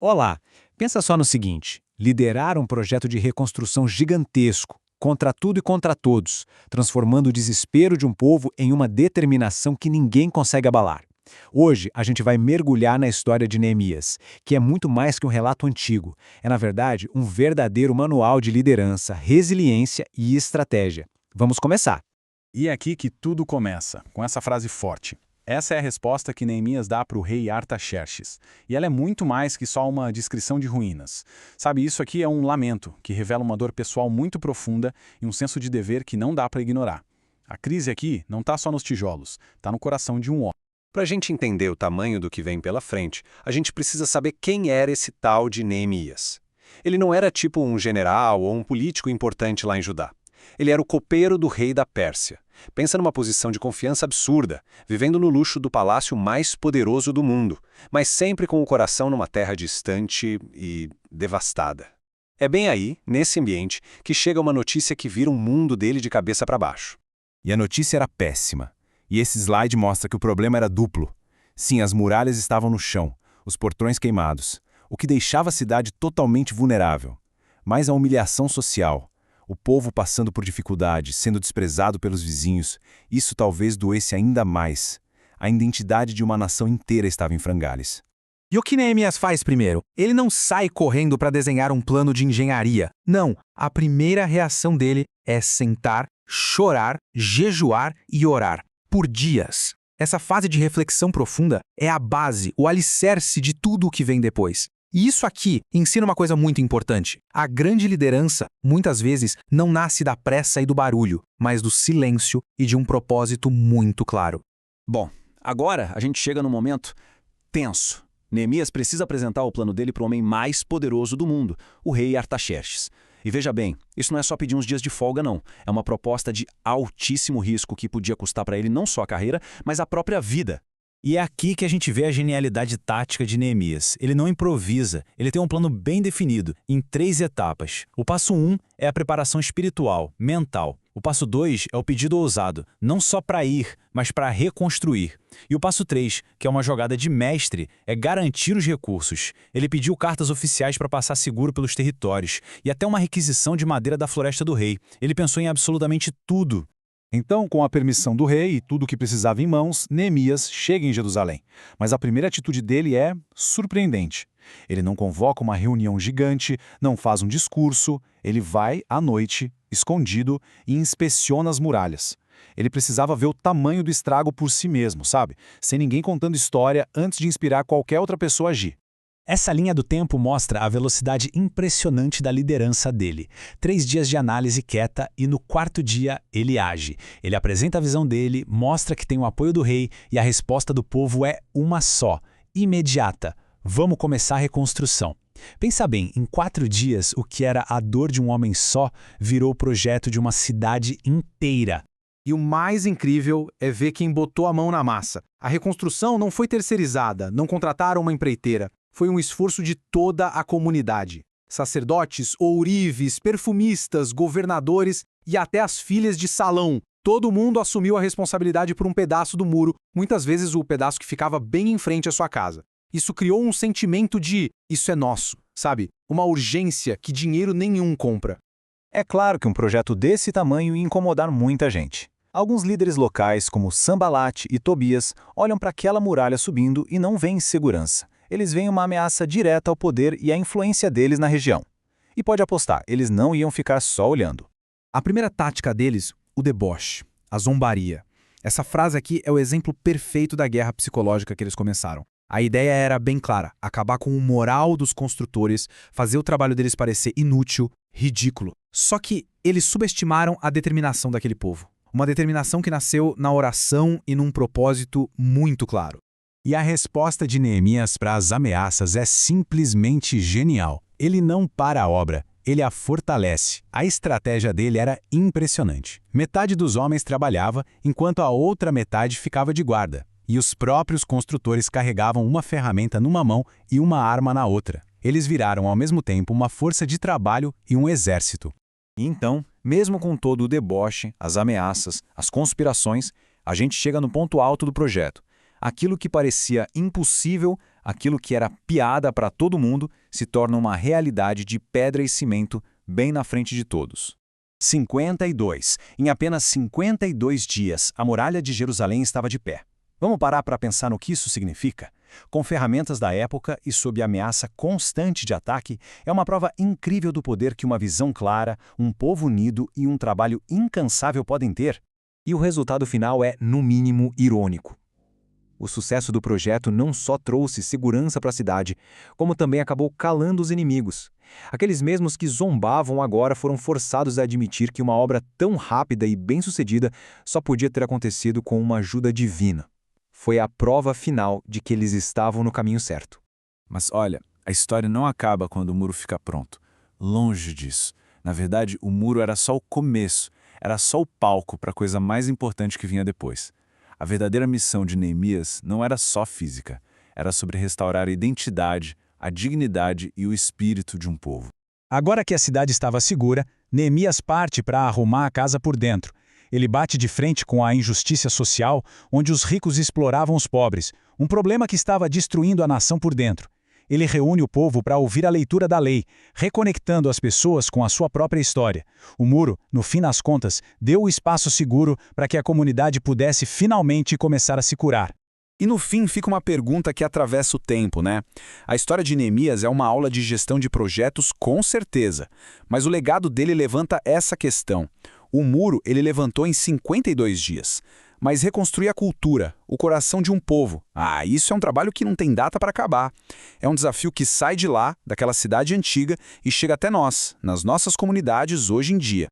Olá, pensa só no seguinte: liderar um projeto de reconstrução gigantesco, contra tudo e contra todos, transformando o desespero de um povo em uma determinação que ninguém consegue abalar. Hoje, a gente vai mergulhar na história de Neemias, que é muito mais que um relato antigo. É, na verdade, um verdadeiro manual de liderança, resiliência e estratégia. Vamos começar. E é aqui que tudo começa, com essa frase forte. Essa é a resposta que Neemias dá para o rei Artaxerxes. E ela é muito mais que só uma descrição de ruínas. Sabe, isso aqui é um lamento, que revela uma dor pessoal muito profunda e um senso de dever que não dá para ignorar. A crise aqui não está só nos tijolos, está no coração de um homem. Para a gente entender o tamanho do que vem pela frente, a gente precisa saber quem era esse tal de Neemias. Ele não era tipo um general ou um político importante lá em Judá. Ele era o copeiro do rei da Pérsia. Pensa numa posição de confiança absurda, vivendo no luxo do palácio mais poderoso do mundo, mas sempre com o coração numa terra distante e devastada. É bem aí, nesse ambiente, que chega uma notícia que vira o mundo dele de cabeça para baixo. E a notícia era péssima. E esse slide mostra que o problema era duplo. Sim, as muralhas estavam no chão, os portões queimados, o que deixava a cidade totalmente vulnerável. Mas a humilhação social, o povo passando por dificuldade, sendo desprezado pelos vizinhos, isso talvez doesse ainda mais. A identidade de uma nação inteira estava em frangalhos. E o que Neemias faz primeiro? Ele não sai correndo para desenhar um plano de engenharia. Não, a primeira reação dele é sentar, chorar, jejuar e orar. Por dias. Essa fase de reflexão profunda é a base, o alicerce de tudo o que vem depois. E isso aqui ensina uma coisa muito importante. A grande liderança, muitas vezes, não nasce da pressa e do barulho, mas do silêncio e de um propósito muito claro. Bom, agora a gente chega num momento tenso. Neemias precisa apresentar o plano dele para o homem mais poderoso do mundo, o rei Artaxerxes. E veja bem, isso não é só pedir uns dias de folga, não. É uma proposta de altíssimo risco que podia custar para ele não só a carreira, mas a própria vida. E é aqui que a gente vê a genialidade tática de Neemias. Ele não improvisa, ele tem um plano bem definido, em 3 etapas. O passo 1 é a preparação espiritual, mental. O passo 2 é o pedido ousado, não só para ir, mas para reconstruir. E o passo 3, que é uma jogada de mestre, é garantir os recursos. Ele pediu cartas oficiais para passar seguro pelos territórios, e até uma requisição de madeira da Floresta do Rei. Ele pensou em absolutamente tudo. Então, com a permissão do rei e tudo o que precisava em mãos, Neemias chega em Jerusalém. Mas a primeira atitude dele é surpreendente. Ele não convoca uma reunião gigante, não faz um discurso, ele vai, à noite, escondido, e inspeciona as muralhas. Ele precisava ver o tamanho do estrago por si mesmo, sabe? Sem ninguém contando história antes de inspirar qualquer outra pessoa a agir. Essa linha do tempo mostra a velocidade impressionante da liderança dele. 3 dias de análise quieta e no 4º dia ele age. Ele apresenta a visão dele, mostra que tem o apoio do rei e a resposta do povo é uma só, imediata. Vamos começar a reconstrução. Pensa bem, em 4 dias, o que era a dor de um homem só virou o projeto de uma cidade inteira. E o mais incrível é ver quem botou a mão na massa. A reconstrução não foi terceirizada, não contrataram uma empreiteira. Foi um esforço de toda a comunidade. Sacerdotes, ourives, perfumistas, governadores e até as filhas de Salão. Todo mundo assumiu a responsabilidade por um pedaço do muro, muitas vezes o pedaço que ficava bem em frente à sua casa. Isso criou um sentimento de isso é nosso, sabe? Uma urgência que dinheiro nenhum compra. É claro que um projeto desse tamanho ia incomodar muita gente. Alguns líderes locais, como Sanbalat e Tobias, olham para aquela muralha subindo e não veem segurança. Eles veem uma ameaça direta ao poder e à influência deles na região. E pode apostar, eles não iam ficar só olhando. A primeira tática deles, o deboche, a zombaria. Essa frase aqui é o exemplo perfeito da guerra psicológica que eles começaram. A ideia era bem clara, acabar com o moral dos construtores, fazer o trabalho deles parecer inútil, ridículo. Só que eles subestimaram a determinação daquele povo. Uma determinação que nasceu na oração e num propósito muito claro. E a resposta de Neemias para as ameaças é simplesmente genial. Ele não para a obra, ele a fortalece. A estratégia dele era impressionante. Metade dos homens trabalhava, enquanto a outra metade ficava de guarda. E os próprios construtores carregavam uma ferramenta numa mão e uma arma na outra. Eles viraram ao mesmo tempo uma força de trabalho e um exército. E então, mesmo com todo o deboche, as ameaças, as conspirações, a gente chega no ponto alto do projeto. Aquilo que parecia impossível Aquilo que era piada para todo mundo se torna uma realidade de pedra e cimento bem na frente de todos. 52. Em apenas 52 dias, a muralha de Jerusalém estava de pé. Vamos parar para pensar no que isso significa? Com ferramentas da época e sob ameaça constante de ataque, é uma prova incrível do poder que uma visão clara, um povo unido e um trabalho incansável podem ter. E o resultado final é, no mínimo, irônico. O sucesso do projeto não só trouxe segurança para a cidade, como também acabou calando os inimigos. Aqueles mesmos que zombavam agora foram forçados a admitir que uma obra tão rápida e bem-sucedida só podia ter acontecido com uma ajuda divina. Foi a prova final de que eles estavam no caminho certo. Mas olha, a história não acaba quando o muro fica pronto. Longe disso. Na verdade, o muro era só o começo, era só o palco para a coisa mais importante que vinha depois. A verdadeira missão de Neemias não era só física, era sobre restaurar a identidade, a dignidade e o espírito de um povo. Agora que a cidade estava segura, Neemias parte para arrumar a casa por dentro. Ele bate de frente com a injustiça social, onde os ricos exploravam os pobres, um problema que estava destruindo a nação por dentro. Ele reúne o povo para ouvir a leitura da lei, reconectando as pessoas com a sua própria história. O muro, no fim das contas, deu o espaço seguro para que a comunidade pudesse finalmente começar a se curar. E no fim fica uma pergunta que atravessa o tempo, né? A história de Neemias é uma aula de gestão de projetos, com certeza. Mas o legado dele levanta essa questão. O muro ele levantou em 52 dias. Mas reconstruir a cultura, o coração de um povo, isso é um trabalho que não tem data para acabar. É um desafio que sai de lá, daquela cidade antiga, e chega até nós, nas nossas comunidades hoje em dia.